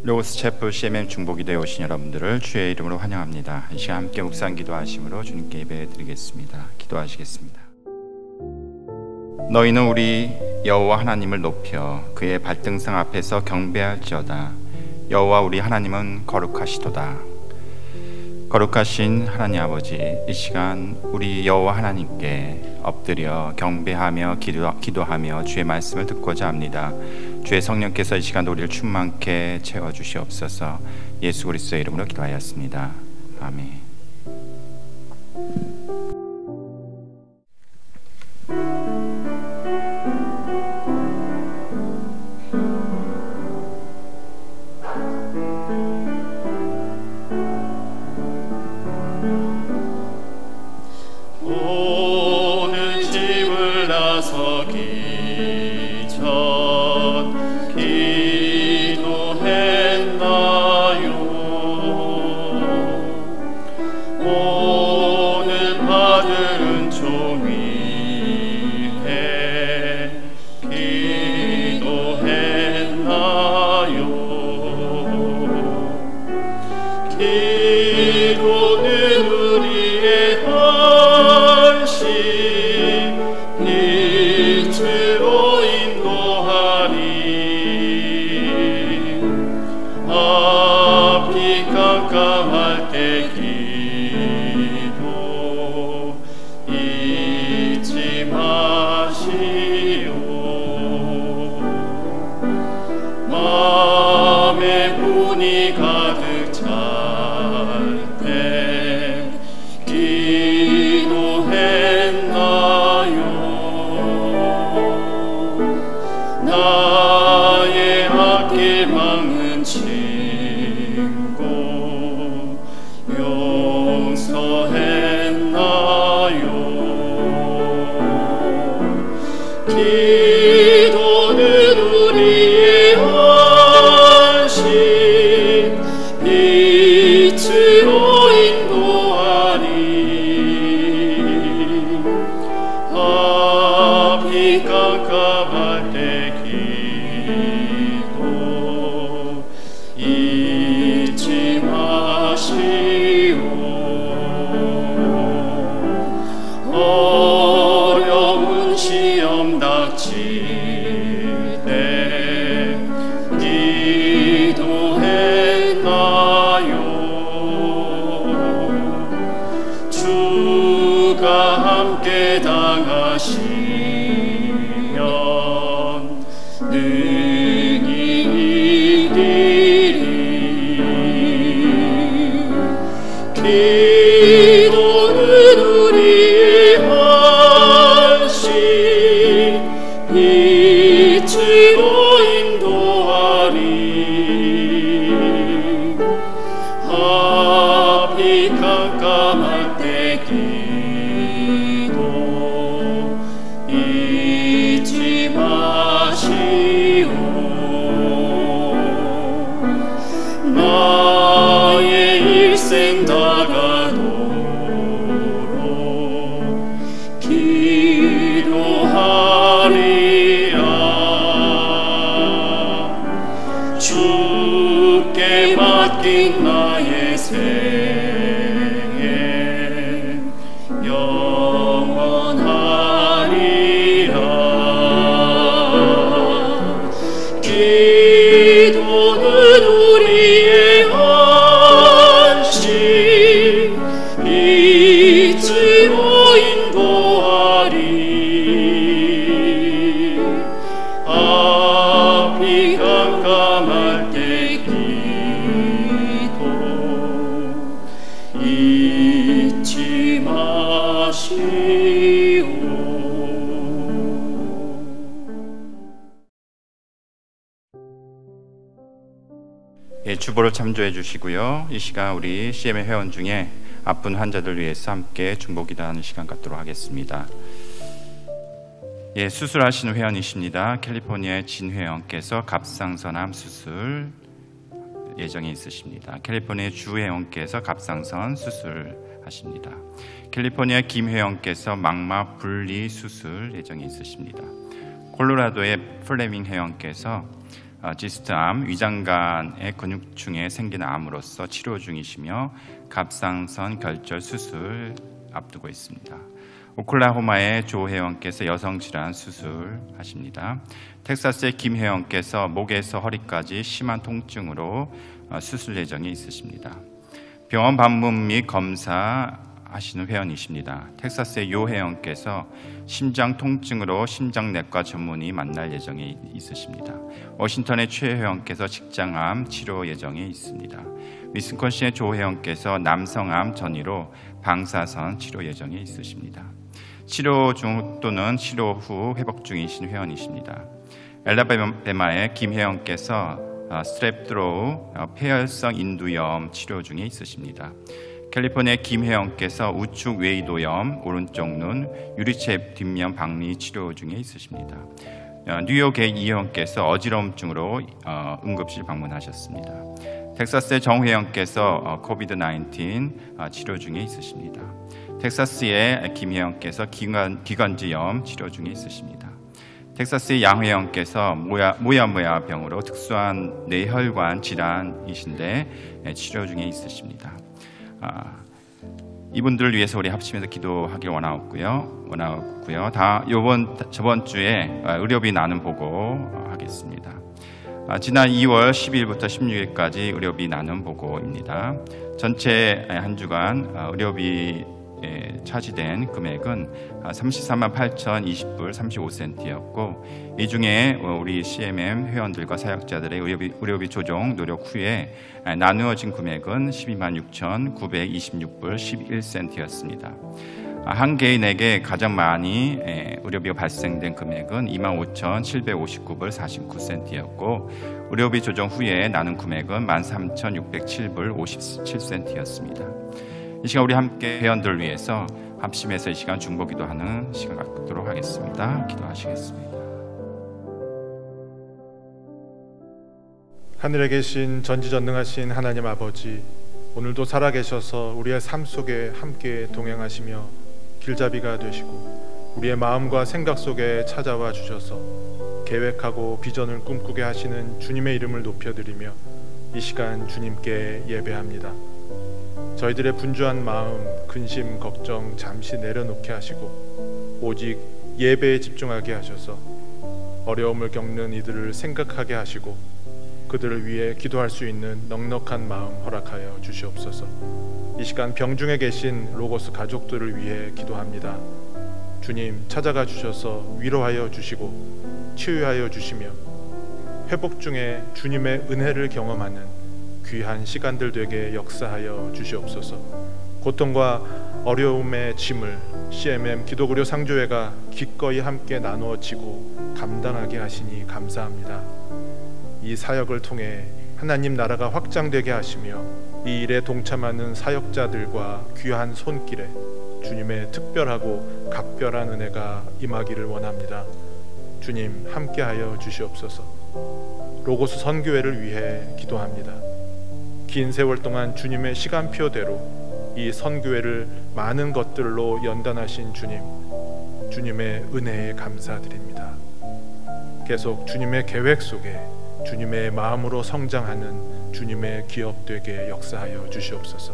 로고스 채플 CMM 중보기도에 오신 여러분들을 주의 이름으로 환영합니다. 이 시간 함께 묵상 기도하심으로 주님께 예배드리겠습니다. 기도하시겠습니다. 너희는 우리 여호와 하나님을 높여 그의 발등상 앞에서 경배할지어다. 여호와 우리 하나님은 거룩하시도다. 거룩하신 하나님 아버지, 이 시간 우리 여호와 하나님께 엎드려 경배하며 기도하며 주의 말씀을 듣고자 합니다. 주의 성령께서 이 시간 우리를 충만케 채워주시옵소서. 예수 그리스도의 이름으로 기도하였습니다. 아멘. 주보를 참조해 주시고요. 이 시간 우리 CM의 회원 중에 아픈 환자들 위해서 함께 중보기도하는 시간 갖도록 하겠습니다. 수술하신 회원이십니다. 캘리포니아의 진 회원께서 갑상선암 수술 예정이 있으십니다. 캘리포니아 주 회원께서 갑상선 수술하십니다. 캘리포니아 김 회원께서 망막 분리 수술 예정이 있으십니다. 콜로라도의 플레밍 회원께서 지스트암, 위장관의 근육층에 생기는 암으로서 치료 중이시며 갑상선 결절 수술 앞두고 있습니다. 오클라호마의 조 회원께서 여성질환 수술하십니다. 텍사스의 김 회원께서 목에서 허리까지 심한 통증으로 수술 예정이 있으십니다. 병원 방문 및 검사하시는 회원이십니다. 텍사스의 요 회원께서 심장 통증으로 심장내과 전문의 만날 예정이 있으십니다. 워싱턴의 최 회원께서 직장암 치료 예정이 있습니다. 위스콘신의 조 회원께서 남성암 전이로 방사선 치료 예정이 있으십니다. 치료 중 또는 치료 후 회복 중이신 회원이십니다. 엘라베마의 김 회원께서 스트랩드로우 폐혈성 인두염 치료 중에 있으십니다. 캘리포니아의 김 회원께서 우측 외이도염 오른쪽 눈 유리체 뒷면 박리 치료 중에 있으십니다. 뉴욕의 이 회원께서 어지러움증으로 응급실 방문하셨습니다. 텍사스의 정 회원께서 코비드-19 치료 중에 있으십니다. 텍사스의 김 회원께서 기관지염 치료 중에 있으십니다. 텍사스의 양 회원께서 모야모야 병으로 특수한 뇌혈관 질환이신데 치료 중에 있으십니다. 이분들을 위해서 우리 합심해서 기도하길 원하고요. 저번 주에 의료비 나눔 보고 하겠습니다. 지난 2월 12일부터 16일까지 의료비 나눔 보고입니다. 전체 한 주간 의료비 차지된 금액은 33만 8,020불 35센트였고 이 중에 우리 CMM 회원들과 사역자들의 의료비 조정 노력 후에 나누어진 금액은 12만 6,926불 11센트였습니다. 한 개인에게 가장 많이 의료비가 발생된 금액은 25,759불 49센트였고 의료비 조정 후에 나눈 금액은 13,607불 57센트였습니다. 이 시간 우리 함께 회원들을 위해서 합심해서 이 시간 중보 기도하는 시간 갖도록 하겠습니다. 기도하시겠습니다. 하늘에 계신 전지전능하신 하나님 아버지, 오늘도 살아계셔서 우리의 삶 속에 함께 동행하시며 길잡이가 되시고 우리의 마음과 생각 속에 찾아와 주셔서 계획하고 비전을 꿈꾸게 하시는 주님의 이름을 높여드리며 이 시간 주님께 예배합니다. 저희들의 분주한 마음, 근심, 걱정 잠시 내려놓게 하시고 오직 예배에 집중하게 하셔서 어려움을 겪는 이들을 생각하게 하시고 그들을 위해 기도할 수 있는 넉넉한 마음 허락하여 주시옵소서. 이 시간 병중에 계신 로고스 가족들을 위해 기도합니다. 주님 찾아가 주셔서 위로하여 주시고 치유하여 주시며 회복 중에 주님의 은혜를 경험하는 귀한 시간들 되게 역사하여 주시옵소서. 고통과 어려움의 짐을 CMM 기도구려 상조회가 기꺼이 함께 나누어 지고 감당하게 하시니 감사합니다. 이 사역을 통해 하나님 나라가 확장되게 하시며 이 일에 동참하는 사역자들과 귀한 손길에 주님의 특별하고 각별한 은혜가 임하기를 원합니다. 주님 함께하여 주시옵소서. 로고스 선교회를 위해 기도합니다. 긴 세월 동안 주님의 시간표대로 이 선교회를 많은 것들로 연단하신 주님의 은혜에 감사드립니다. 계속 주님의 계획 속에 주님의 마음으로 성장하는 주님의 기업 되게 역사하여 주시옵소서.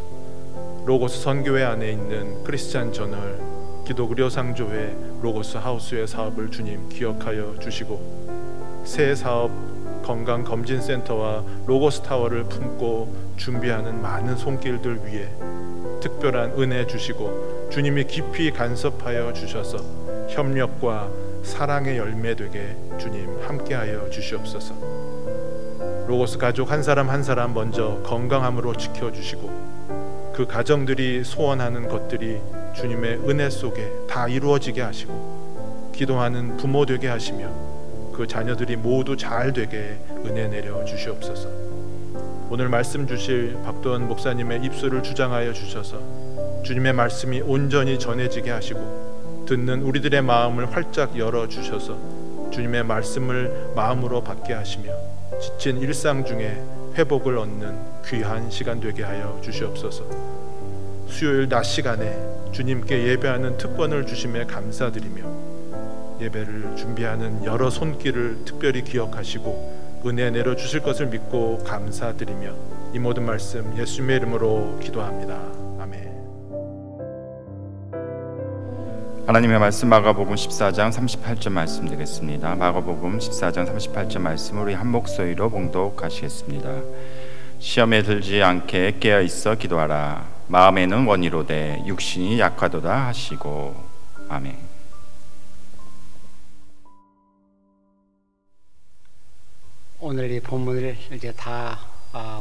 로고스 선교회 안에 있는 크리스찬 저널, 기도구려 상조회, 로고스 하우스의 사업을 주님 기억하여 주시고 새 사업 건강검진센터와 로고스 타워를 품고 준비하는 많은 손길들 위해 특별한 은혜 주시고 주님이 깊이 간섭하여 주셔서 협력과 사랑의 열매 되게 주님 함께하여 주시옵소서. 로고스 가족 한 사람 한 사람 먼저 건강함으로 지켜주시고 그 가정들이 소원하는 것들이 주님의 은혜 속에 다 이루어지게 하시고 기도하는 부모 되게 하시며 그 자녀들이 모두 잘 되게 은혜 내려 주시옵소서. 오늘 말씀 주실 박도원 목사님의 입술을 주장하여 주셔서 주님의 말씀이 온전히 전해지게 하시고 듣는 우리들의 마음을 활짝 열어 주셔서 주님의 말씀을 마음으로 받게 하시며 지친 일상 중에 회복을 얻는 귀한 시간 되게 하여 주시옵소서. 수요일 낮 시간에 주님께 예배하는 특권을 주심에 감사드리며 예배를 준비하는 여러 손길을 특별히 기억하시고 은혜 내려주실 것을 믿고 감사드리며 이 모든 말씀 예수님의 이름으로 기도합니다. 아멘. 하나님의 말씀 마가복음 14장 38절 말씀 드리겠습니다. 마가복음 14장 38절 말씀 우리 한 목소리로 봉독하시겠습니다. 시험에 들지 않게 깨어 있어 기도하라. 마음에는 원이로되 육신이 약하도다 하시고. 아멘. 오늘 이 본문을 이제 다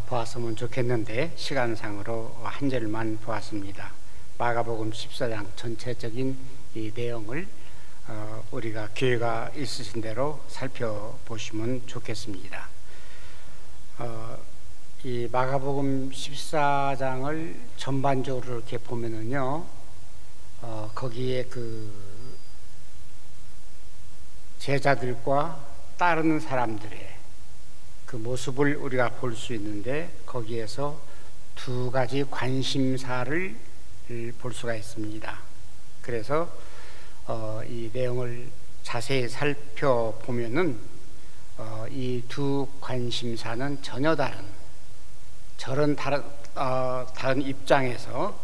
보았으면 좋겠는데 시간상으로 한 절만 보았습니다. 마가복음 14장 전체적인 이 내용을 우리가 기회가 있으신 대로 살펴보시면 좋겠습니다. 이 마가복음 14장을 전반적으로 이렇게 보면은요, 거기에 그 제자들과 따르는 사람들의 그 모습을 우리가 볼 수 있는데, 거기에서 두 가지 관심사를 볼 수가 있습니다. 그래서 이 내용을 자세히 살펴보면은 이 두 관심사는 전혀 다른 입장에서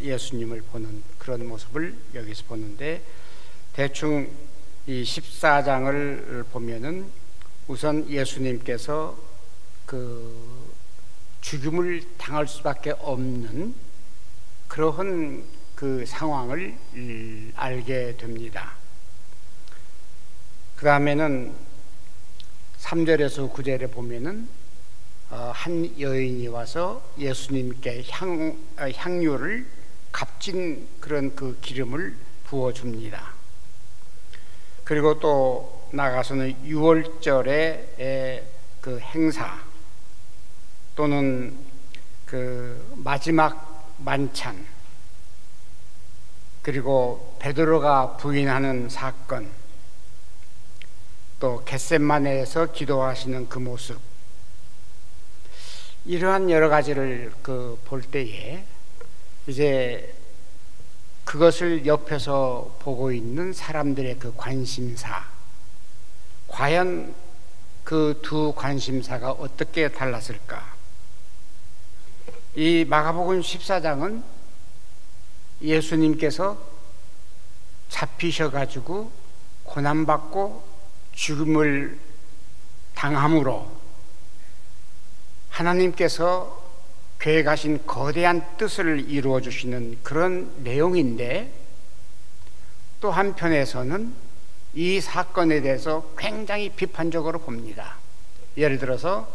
예수님을 보는 그런 모습을 여기서 보는데, 대충 이 14장을 보면은 우선 예수님께서 그 죽임을 당할 수밖에 없는 그러한 그 상황을 알게 됩니다. 그 다음에는 3절에서 9절에 보면은 한 여인이 와서 예수님께 향유를 값진 그런 그 기름을 부어줍니다. 그리고 또 나가서는 6월절의 그 행사 또는 그 마지막 만찬, 그리고 베드로가 부인하는 사건, 또 겟세마네에서 기도하시는 그 모습, 이러한 여러 가지를 볼 때에 이제 그것을 옆에서 보고 있는 사람들의 그 관심사, 과연 그 두 관심사가 어떻게 달랐을까? 이 마가복음 14장은 예수님께서 잡히셔가지고 고난받고 죽음을 당함으로 하나님께서 계획하신 거대한 뜻을 이루어 주시는 그런 내용인데, 또 한편에서는 이 사건에 대해서 굉장히 비판적으로 봅니다. 예를 들어서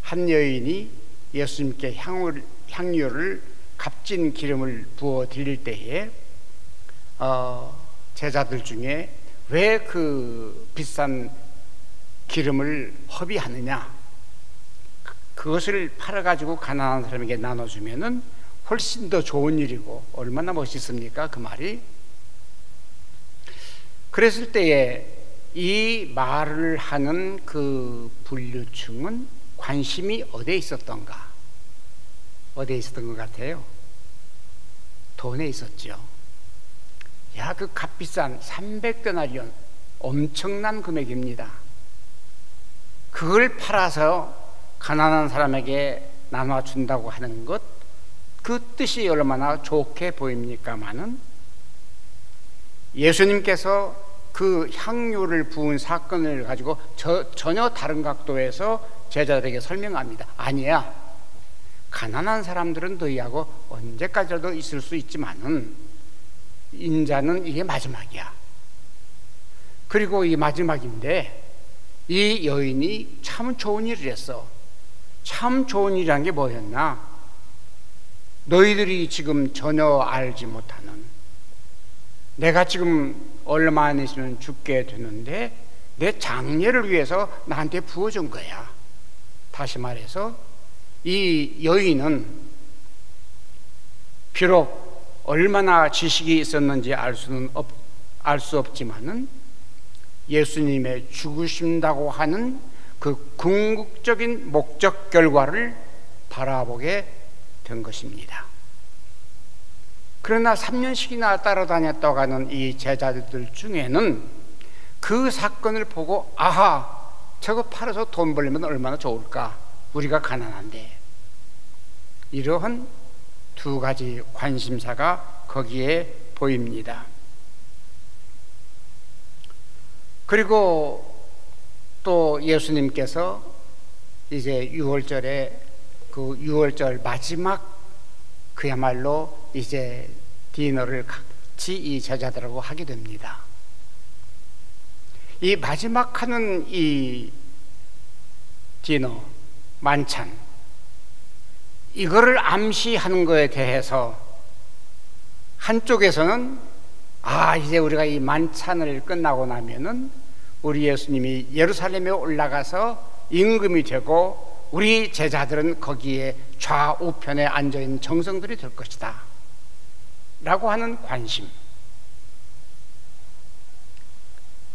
한 여인이 예수님께 향유를 값진 기름을 부어 드릴 때에 제자들 중에 왜 그 비싼 기름을 허비하느냐, 그것을 팔아가지고 가난한 사람에게 나눠주면은 훨씬 더 좋은 일이고 얼마나 멋있습니까, 그 말이. 그랬을 때에 이 말을 하는 그 분류층은 관심이 어디에 있었던가? 어디에 있었던 것 같아요? 돈에 있었죠. 야, 그 값비싼 300데나리온, 엄청난 금액입니다. 그걸 팔아서 가난한 사람에게 나눠준다고 하는 것, 그 뜻이 얼마나 좋게 보입니까마는, 예수님께서 그 향유를 부은 사건을 가지고 전혀 다른 각도에서 제자들에게 설명합니다. 아니야, 가난한 사람들은 너희하고 언제까지라도 있을 수 있지만은 인자는 이게 마지막이야. 그리고 이 마지막인데 이 여인이 참 좋은 일을 했어. 참 좋은 일이란 게 뭐였나? 너희들이 지금 전혀 알지 못하는, 내가 지금 얼마 안 있으면 죽게 되는데 내 장례를 위해서 나한테 부어준 거야. 다시 말해서 이 여인은 비록 얼마나 지식이 있었는지 알 수 없지만은 예수님의 죽으신다고 하는 그 궁극적인 목적 결과를 바라보게 된 것입니다. 그러나 3년씩이나 따라다녔다고 하는 이 제자들 중에는 그 사건을 보고 아하, 저거 팔아서 돈 벌려면 얼마나 좋을까? 우리가 가난한데. 이러한 두 가지 관심사가 거기에 보입니다. 그리고 또 예수님께서 이제 6월절에 그 6월절 마지막 그야말로 이제 디너를 같이 이 제자들하고 하게 됩니다. 이 마지막 하는 이 디너, 만찬, 이거를 암시하는 거에 대해서 한쪽에서는 이제 우리가 이 만찬을 끝나고 나면은 우리 예수님이 예루살렘에 올라가서 임금이 되고 우리 제자들은 거기에 좌우편에 앉아있는 정성들이 될 것이다 라고 하는 관심,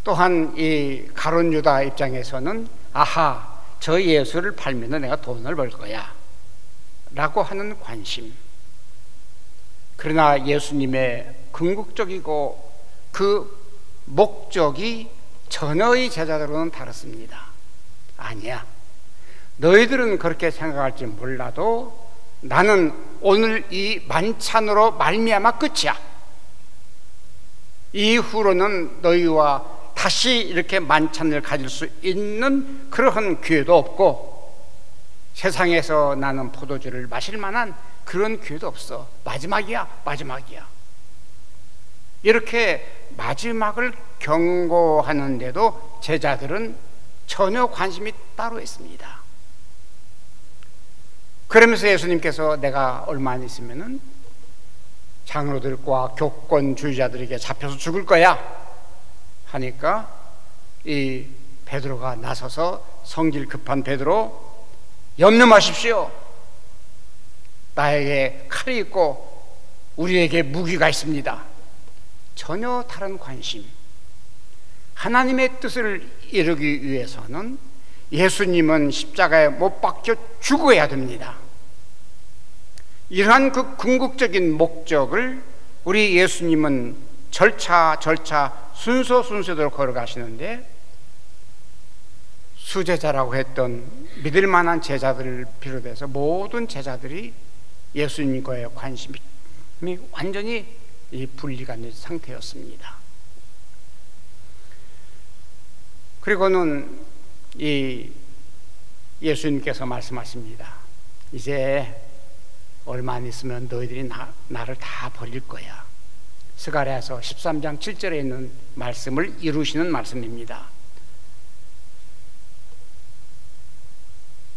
또한 이 가룟 유다 입장에서는 저 예수를 팔면 내가 돈을 벌 거야 라고 하는 관심. 그러나 예수님의 궁극적이고 그 목적이 전혀 이 제자들로는 다릅니다. 아니야, 너희들은 그렇게 생각할지 몰라도 나는 오늘 이 만찬으로 말미암아 끝이야. 이후로는 너희와 다시 이렇게 만찬을 가질 수 있는 그러한 기회도 없고 세상에서 나는 포도주를 마실 만한 그런 기회도 없어. 마지막이야, 마지막이야. 이렇게 마지막을 경고하는데도 제자들은 전혀 관심이 따로 있습니다. 그러면서 예수님께서 내가 얼마 안 있으면은 장로들과 교권주의자들에게 잡혀서 죽을 거야 하니까 이 베드로가 나서서, 성질 급한 베드로, 염려 마십시오. 나에게 칼이 있고 우리에게 무기가 있습니다. 전혀 다른 관심. 하나님의 뜻을 이루기 위해서는 예수님은 십자가에 못 박혀 죽어야 됩니다. 이러한 그 궁극적인 목적을 우리 예수님은 절차 순서대로 걸어가시는데, 수제자라고 했던 믿을 만한 제자들을 비롯해서 모든 제자들이 예수님과의 관심이 완전히 분리가 된 상태였습니다. 그리고는 이 예수님께서 말씀하십니다. 이제 얼마 안 있으면 너희들이 나를 다 버릴 거야. 스가랴서 13장 7절에 있는 말씀을 이루시는 말씀입니다.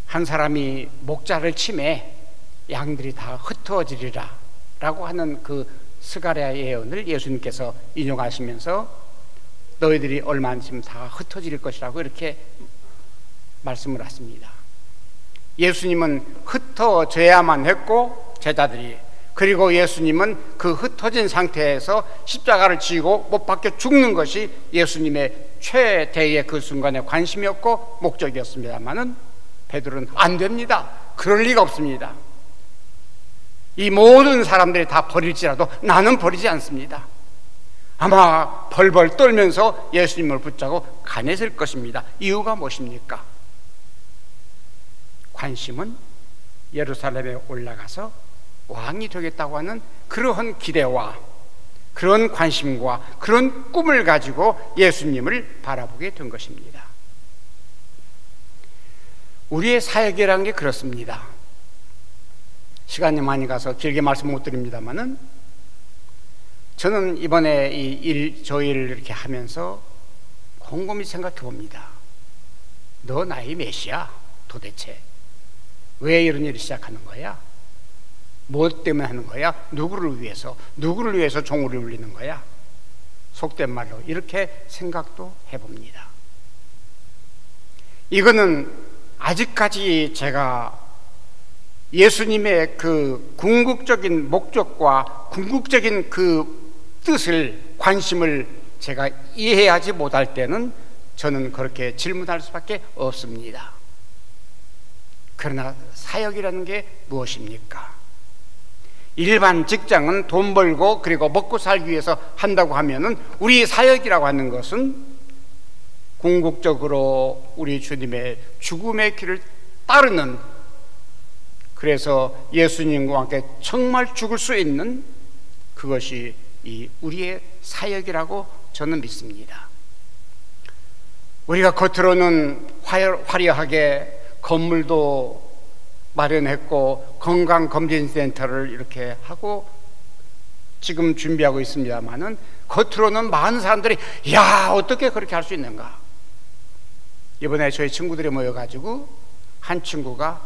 한 사람이 목자를 치매 양들이 다 흩어지리라 라고 하는 그 스가랴 예언을 예수님께서 인용하시면서 너희들이 얼마 안 있으면 다 흩어질 것이라고 이렇게 말씀을 하십니다. 예수님은 흩어져야만 했고 제자들이, 그리고 예수님은 그 흩어진 상태에서 십자가를 지고 못 박혀 죽는 것이 예수님의 최대의 그 순간의 관심이었고 목적이었습니다만은 베드로는 안 됩니다. 그럴 리가 없습니다. 이 모든 사람들이 다 버릴지라도 나는 버리지 않습니다. 아마 벌벌 떨면서 예수님을 붙잡고 가냈을 것입니다. 이유가 무엇입니까? 관심은 예루살렘에 올라가서 왕이 되겠다고 하는 그러한 기대와 그런 관심과 그런 꿈을 가지고 예수님을 바라보게 된 것입니다. 우리의 사역이라는 게 그렇습니다. 시간이 많이 가서 길게 말씀 못 드립니다만은, 저는 이번에 저 일을 이렇게 하면서 곰곰이 생각해 봅니다. 너 나이 몇이야 도대체? 왜 이런 일을 시작하는 거야? 무엇 때문에 하는 거야? 누구를 위해서 종을 울리는 거야? 속된 말로 이렇게 생각도 해봅니다. 이거는 아직까지 제가 예수님의 그 궁극적인 목적과 궁극적인 그 뜻을, 관심을 제가 이해하지 못할 때는 저는 그렇게 질문할 수밖에 없습니다. 그러나 사역이라는 게 무엇입니까? 일반 직장은 돈 벌고 그리고 먹고 살기 위해서 한다고 하면은, 우리 사역이라고 하는 것은 궁극적으로 우리 주님의 죽음의 길을 따르는, 그래서 예수님과 함께 정말 죽을 수 있는 그것이 이 우리의 사역이라고 저는 믿습니다. 우리가 겉으로는 화려하게 건물도 마련했고 건강검진센터를 이렇게 하고 지금 준비하고 있습니다만은, 겉으로는 많은 사람들이 야, 어떻게 그렇게 할 수 있는가. 이번에 저희 친구들이 모여가지고 한 친구가,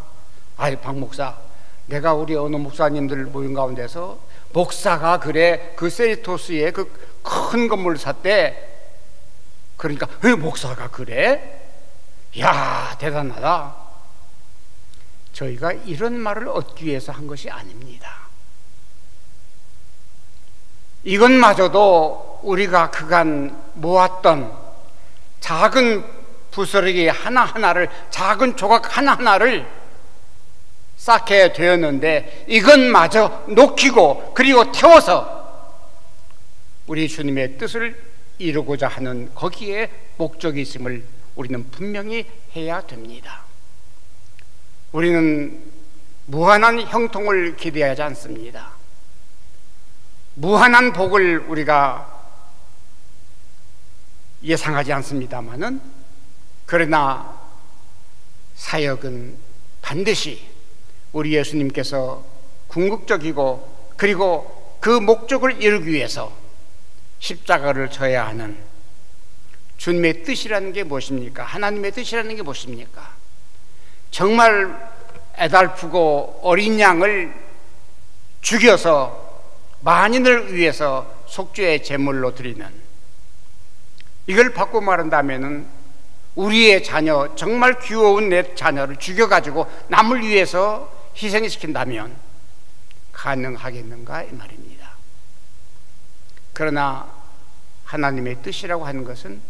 아이 박 목사, 내가 우리 어느 목사님들 모인 가운데서 목사가 그래 그 세리토스에 그 큰 건물을 샀대. 그러니까 목사가 그래? 야, 대단하다. 저희가 이런 말을 얻기 위해서 한 것이 아닙니다. 이것마저도 우리가 그간 모았던 작은 부스러기 하나하나를, 작은 조각 하나하나를 쌓게 되었는데, 이것마저 녹이고 그리고 태워서 우리 주님의 뜻을 이루고자 하는 거기에 목적이 있음을 우리는 분명히 해야 됩니다. 우리는 무한한 형통을 기대하지 않습니다. 무한한 복을 우리가 예상하지 않습니다만은, 그러나 사역은 반드시 우리 예수님께서 궁극적이고 그리고 그 목적을 이루기 위해서 십자가를 져야 하는 주님의 뜻이라는 게 무엇입니까? 하나님의 뜻이라는 게 무엇입니까? 정말 애달프고 어린 양을 죽여서 만인을 위해서 속죄의 제물로 드리는, 이걸 바꿔 말한다면은 우리의 자녀, 정말 귀여운 내 자녀를 죽여가지고 남을 위해서 희생시킨다면 가능하겠는가 이 말입니다. 그러나 하나님의 뜻이라고 하는 것은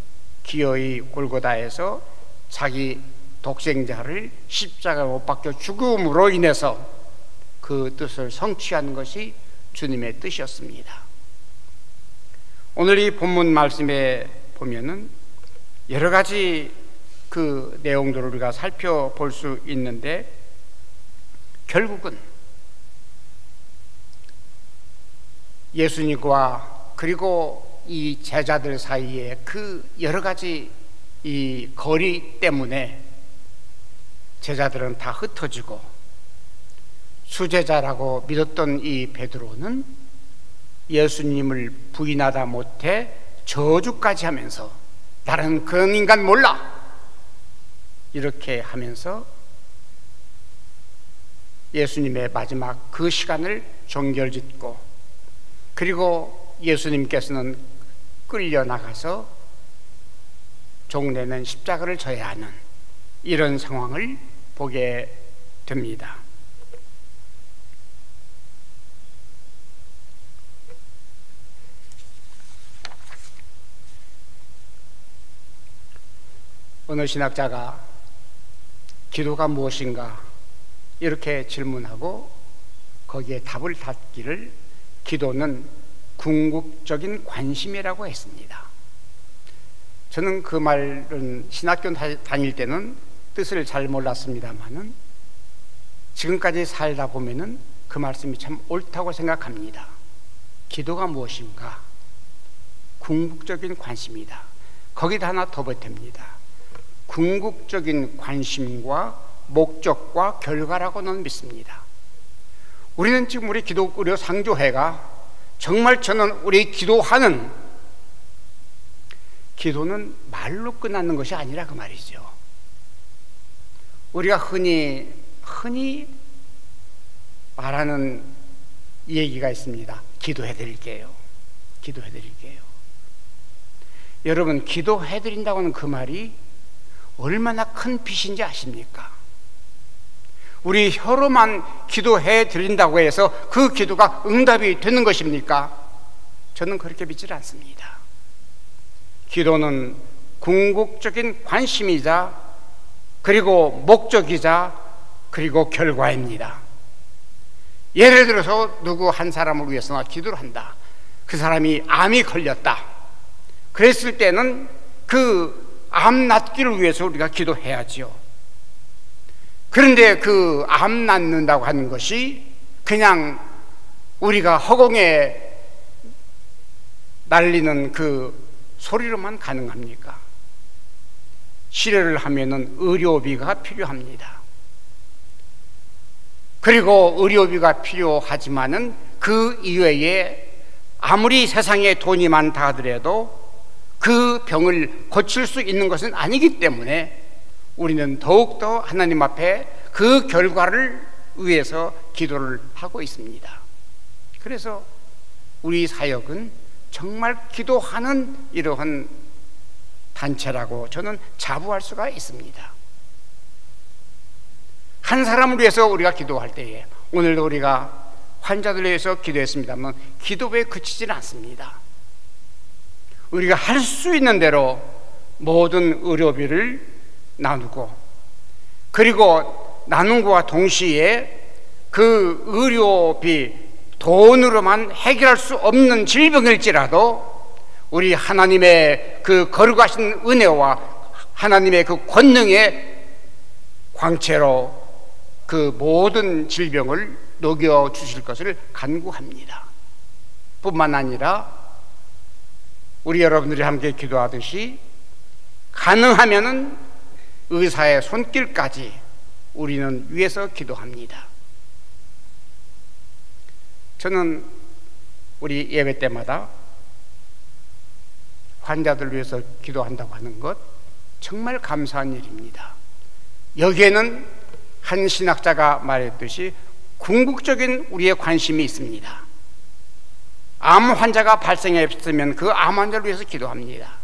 기어이 골고다에서 자기 독생자를 십자가에 못 박혀 죽음으로 인해서 그 뜻을 성취하는 것이 주님의 뜻이었습니다. 오늘 이 본문 말씀에 보면은 여러 가지 그 내용들을 우리가 살펴볼 수 있는데, 결국은 예수님과 그리고 이 제자들 사이에 그 여러 가지 이 거리 때문에 제자들은 다 흩어지고, 수제자라고 믿었던 이 베드로는 예수님을 부인하다 못해 저주까지 하면서 나는 그런 인간 몰라 이렇게 하면서 예수님의 마지막 그 시간을 종결짓고, 그리고 예수님께서는 끌려나가서 종례는 십자가를 져야 하는 이런 상황을 보게 됩니다. 어느 신학자가 기도가 무엇인가 이렇게 질문하고 거기에 답을 찾기를 기도는 궁극적인 관심이라고 했습니다. 저는 그 말은 신학교 다닐 때는 뜻을 잘 몰랐습니다만은 지금까지 살다 보면은 그 말씀이 참 옳다고 생각합니다. 기도가 무엇인가? 궁극적인 관심이다. 거기다 하나 더 보탭니다. 궁극적인 관심과 목적과 결과라고는 믿습니다. 우리는 지금 우리 기독교 상조회가 정말 저는 우리 기도는 말로 끝나는 것이 아니라 그 말이죠. 우리가 흔히 말하는 얘기가 있습니다. 기도해 드릴게요. 여러분, 기도해 드린다고 하는 그 말이 얼마나 큰 빚인지 아십니까? 우리 혀로만 기도해 드린다고 해서 그 기도가 응답이 되는 것입니까? 저는 그렇게 믿지 않습니다. 기도는 궁극적인 관심이자 그리고 목적이자 그리고 결과입니다. 예를 들어서 누구 한 사람을 위해서 기도를 한다. 그 사람이 암이 걸렸다. 그랬을 때는 그 암 낫기를 위해서 우리가 기도해야지요. 그런데 그 암 낫는다고 하는 것이 그냥 우리가 허공에 날리는 그 소리로만 가능합니까? 치료를 하면은 의료비가 필요합니다. 그리고 의료비가 필요하지만은 그 이외에 아무리 세상에 돈이 많다 하더라도 그 병을 고칠 수 있는 것은 아니기 때문에 우리는 더욱더 하나님 앞에 그 결과를 위해서 기도를 하고 있습니다. 그래서 우리 사역은 정말 기도하는 이러한 단체라고 저는 자부할 수가 있습니다. 한 사람을 위해서 우리가 기도할 때에, 오늘도 우리가 환자들을 위해서 기도했습니다만 기도에 그치지는 않습니다. 우리가 할 수 있는 대로 모든 의료비를 나누고, 그리고 나눈 것과 동시에 그 의료비 돈으로만 해결할 수 없는 질병일지라도 우리 하나님의 그 거룩하신 은혜와 하나님의 그 권능의 광채로 그 모든 질병을 녹여 주실 것을 간구합니다. 뿐만 아니라 우리 여러분들이 함께 기도하듯이 가능하면은 의사의 손길까지 우리는 위해서 기도합니다. 저는 우리 예배 때마다 환자들을 위해서 기도한다고 하는 것 정말 감사한 일입니다. 여기에는 한 신학자가 말했듯이 궁극적인 우리의 관심이 있습니다. 암 환자가 발생했으면 그 암 환자를 위해서 기도합니다.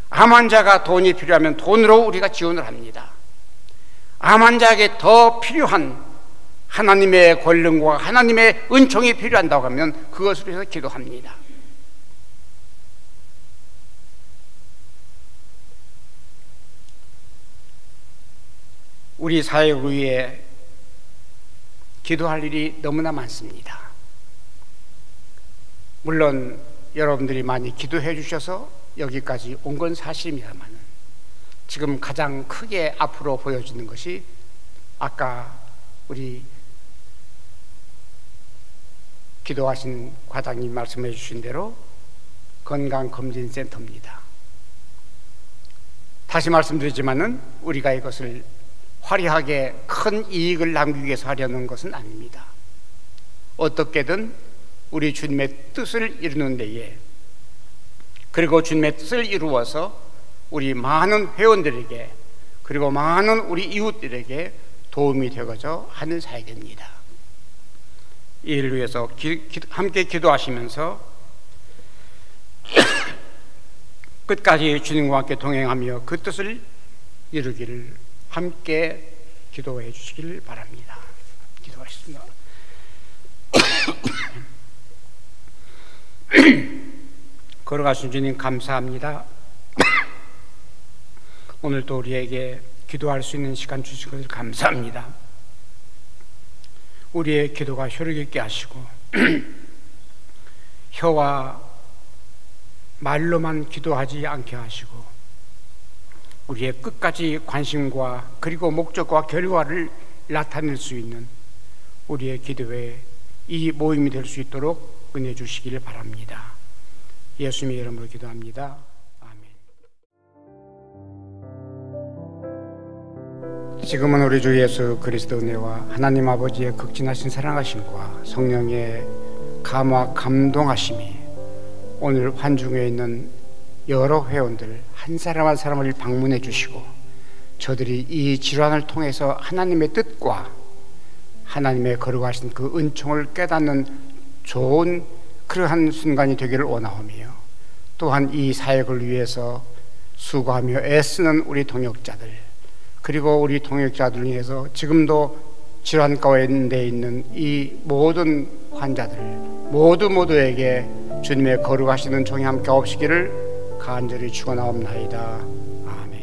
암 환자가 돈이 필요하면 돈으로 우리가 지원을 합니다. 암 환자에게 더 필요한 하나님의 권능과 하나님의 은총이 필요한다고 하면 그것을 위해서 기도합니다. 우리 사역을 위해 기도할 일이 너무나 많습니다. 물론 여러분들이 많이 기도해 주셔서 여기까지 온 건 사실입니다만, 지금 가장 크게 앞으로 보여지는 것이 아까 우리 기도하신 과장님 말씀해 주신 대로 건강검진센터입니다. 다시 말씀드리지만은 우리가 이것을 화려하게 큰 이익을 남기기 위해서 하려는 것은 아닙니다. 어떻게든 우리 주님의 뜻을 이루는 데에, 그리고 주님의 뜻을 이루어서 우리 많은 회원들에게, 그리고 많은 우리 이웃들에게 도움이 되고자 하는 사역입니다. 이 일을 위해서 함께 기도하시면서 끝까지 주님과 함께 동행하며 그 뜻을 이루기를 함께 기도해 주시기를 바랍니다. 기도하겠습니다. 걸어가신 주님 감사합니다. 오늘도 우리에게 기도할 수 있는 시간 주신 것을 감사합니다. 우리의 기도가 효력 있게 하시고 혀와 말로만 기도하지 않게 하시고 우리의 끝까지 관심과 그리고 목적과 결과를 나타낼 수 있는 우리의 기도에 이 모임이 될 수 있도록 은혜 주시기를 바랍니다. 예수님의 이름으로 기도합니다. 아멘. 지금은 우리 주 예수 그리스도 은혜와 하나님 아버지의 극진하신 사랑하심과 성령의 감화 감동하심이 오늘 환중에 있는 여러 회원들 한 사람 한 사람을 방문해 주시고 저들이 이 질환을 통해서 하나님의 뜻과 하나님의 거룩하신 그 은총을 깨닫는 좋은 그러한 순간이 되기를 원하오며, 또한 이 사역을 위해서 수고하며 애쓰는 우리 동역자들, 그리고 우리 동역자들을 위해서 지금도 질환 가운데 있는 이 모든 환자들 모두에게 주님의 거룩하시는 종이 함께 없으기를 간절히 축원하옵나이다. 아멘.